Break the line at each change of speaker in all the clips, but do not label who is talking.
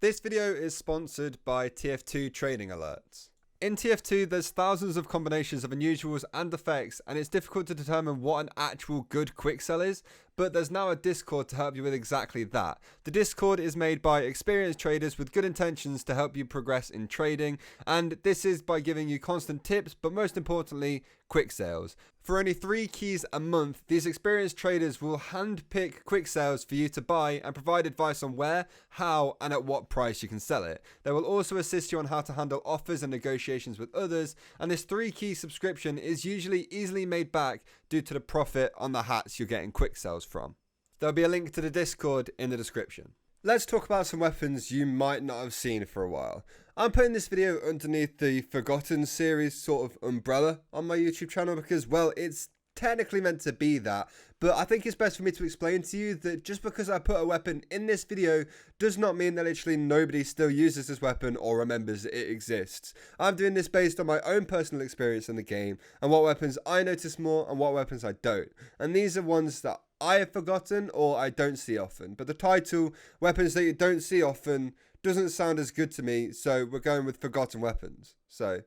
This video is sponsored by TF2 Training Alerts. In TF2, there's thousands of combinations of unusuals and effects, and it's difficult to determine what an actual good quick sell is, but there's now a Discord to help you with exactly that. The Discord is made by experienced traders with good intentions to help you progress in trading, and this is by giving you constant tips, but most importantly, quick sales. For only 3 keys a month, these experienced traders will handpick quick sales for you to buy and provide advice on where, how, and at what price you can sell it. They will also assist you on how to handle offers and negotiations with others, and this 3-key subscription is usually easily made back due to the profit on the hats you're getting quick sales from. There'll be a link to the Discord in the description. Let's talk about some weapons you might not have seen for a while. I'm putting this video underneath the Forgotten series sort of umbrella on my YouTube channel because, well, it's technically meant to be that, but I think it's best for me to explain to you that just because I put a weapon in this video does not mean that literally nobody still uses this weapon or remembers it exists. I'm doing this based on my own personal experience in the game and what weapons I notice more and what weapons I don't. And these are ones that I have forgotten or I don't see often. But the title, weapons that you don't see often, doesn't sound as good to me, so we're going with forgotten weapons. So,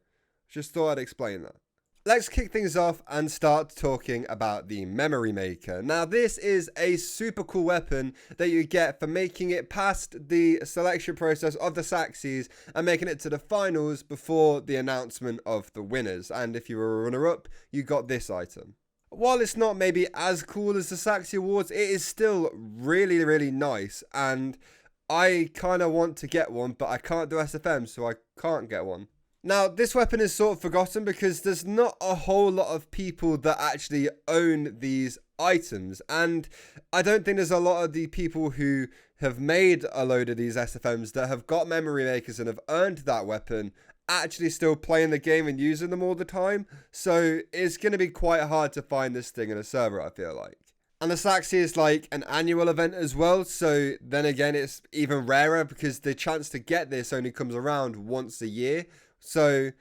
just thought I'd explain that. Let's kick things off and start talking about the Memory Maker. Now, this is a super cool weapon that you get for making it past the selection process of the Saxies and making it to the finals before the announcement of the winners. And if you were a runner-up, you got this item. While it's not maybe as cool as the Saxy Awards, it is still really, really nice. And I kind of want to get one, but I can't do SFM, so I can't get one. Now, this weapon is sort of forgotten because there's not a whole lot of people that actually own these items. And I don't think there's a lot of the people who have made a load of these SFMs that have got memory makers and have earned that weapon actually still playing the game and using them all the time. So it's going to be quite hard to find this thing in a server, I feel like. And the Saxy is like an annual event as well, so then again it's even rarer because the chance to get this only comes around once a year. So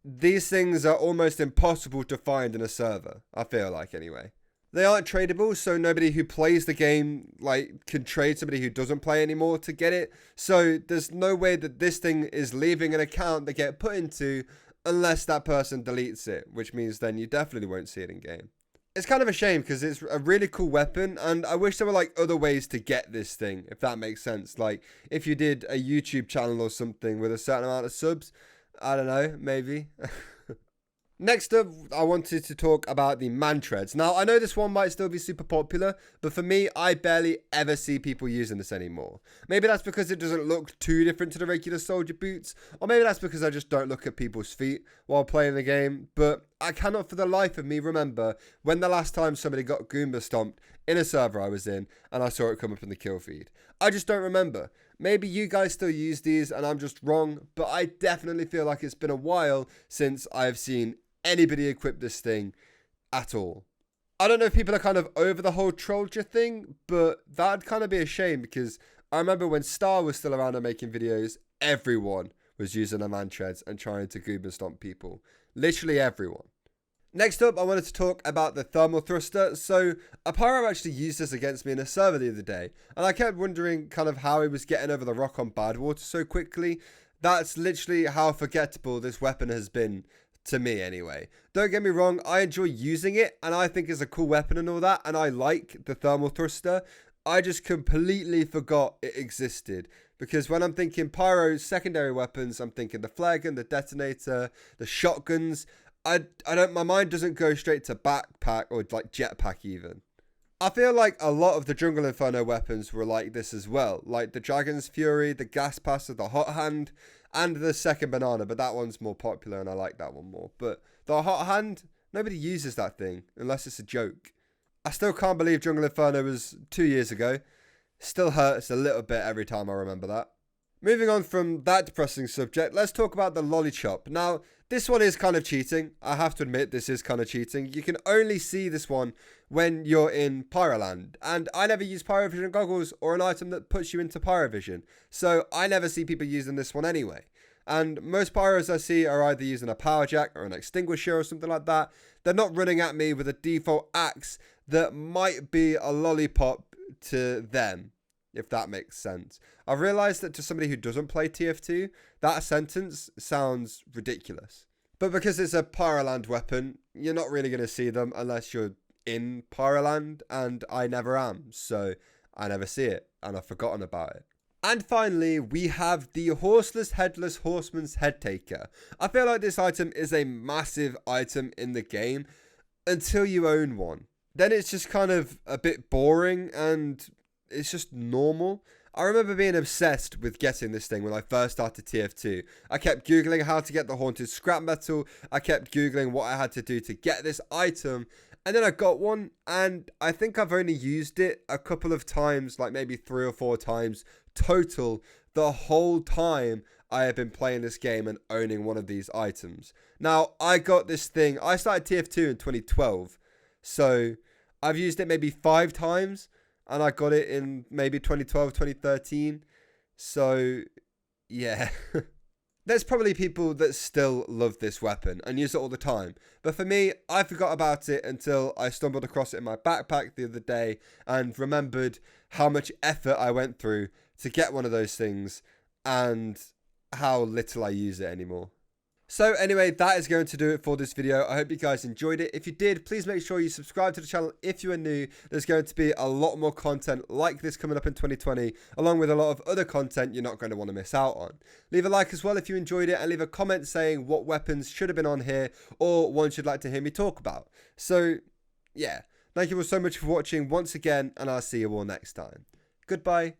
these things are almost impossible to find in a server, I feel like anyway. They aren't tradable, so nobody who plays the game can trade somebody who doesn't play anymore to get it. So there's no way that this thing is leaving an account they get put into unless that person deletes it, which means then you definitely won't see it in game. It's kind of a shame because it's a really cool weapon and I wish there were other ways to get this thing, if that makes sense. Like if you did a YouTube channel or something with a certain amount of subs, I don't know, maybe. Next up, I wanted to talk about the Mantreads. Now, I know this one might still be super popular, but for me, I barely ever see people using this anymore. Maybe that's because it doesn't look too different to the regular soldier boots, or maybe that's because I just don't look at people's feet while playing the game, but I cannot for the life of me remember when the last time somebody got Goomba stomped in a server I was in, and I saw it come up in the kill feed. I just don't remember. Maybe you guys still use these and I'm just wrong, but I definitely feel like it's been a while since I've seen anybody equip this thing at all. I don't know if people are kind of over the whole Trollger thing, but that'd kind of be a shame because I remember when Star was still around and making videos, everyone was using the Mantreads and trying to Goomba stomp people. Literally everyone. Next up, I wanted to talk about the thermal thruster. So, a pyro actually used this against me in a server the other day, and I kept wondering kind of how he was getting over the rock on Badwater so quickly. That's literally how forgettable this weapon has been to me anyway. Don't get me wrong, I enjoy using it, and I think it's a cool weapon and all that, and I like the thermal thruster. I just completely forgot it existed. Because when I'm thinking pyro secondary weapons, I'm thinking the flare gun, the detonator, the shotguns. My mind doesn't go straight to backpack or jetpack even. I feel like a lot of the Jungle Inferno weapons were like this as well. Like the Dragon's Fury, the Gas Passer, the Hot Hand, and the second banana. But that one's more popular and I like that one more. But the Hot Hand, nobody uses that thing unless it's a joke. I still can't believe Jungle Inferno was 2 years ago. Still hurts a little bit every time I remember that. Moving on from that depressing subject, let's talk about the Lollichop. Now, this one is kind of cheating. I have to admit, this is kind of cheating. You can only see this one when you're in Pyroland. And I never use Pyrovision goggles or an item that puts you into Pyrovision. So I never see people using this one anyway. And most pyros I see are either using a power jack or an extinguisher or something like that. They're not running at me with a default axe that might be a lollipop to them. if that makes sense. I've realized that to somebody who doesn't play TF2, that sentence sounds ridiculous. But because it's a Pyroland weapon, you're not really going to see them unless you're in Pyroland, and I never am, so I never see it, and I've forgotten about it. And finally, we have the Horseless Headless Horseman's Head Taker. I feel like this item is a massive item in the game until you own one. Then it's just kind of a bit boring and it's just normal. I remember being obsessed with getting this thing when I first started TF2. I kept Googling how to get the haunted scrap metal. I kept Googling what I had to do to get this item. And then I got one, and I think I've only used it a couple of times, like maybe 3 or 4 times total, the whole time I have been playing this game and owning one of these items. Now, I got this thing, I started TF2 in 2012, so I've used it maybe 5 times, and I got it in maybe 2012, 2013, so yeah. There's probably people that still love this weapon and use it all the time. But for me, I forgot about it until I stumbled across it in my backpack the other day and remembered how much effort I went through to get one of those things and how little I use it anymore. So anyway, that is going to do it for this video. I hope you guys enjoyed it. If you did, please make sure you subscribe to the channel if you are new. There's going to be a lot more content like this coming up in 2020, along with a lot of other content you're not going to want to miss out on. Leave a like as well if you enjoyed it, and leave a comment saying what weapons should have been on here or ones you'd like to hear me talk about. So yeah, thank you all so much for watching once again, and I'll see you all next time. Goodbye.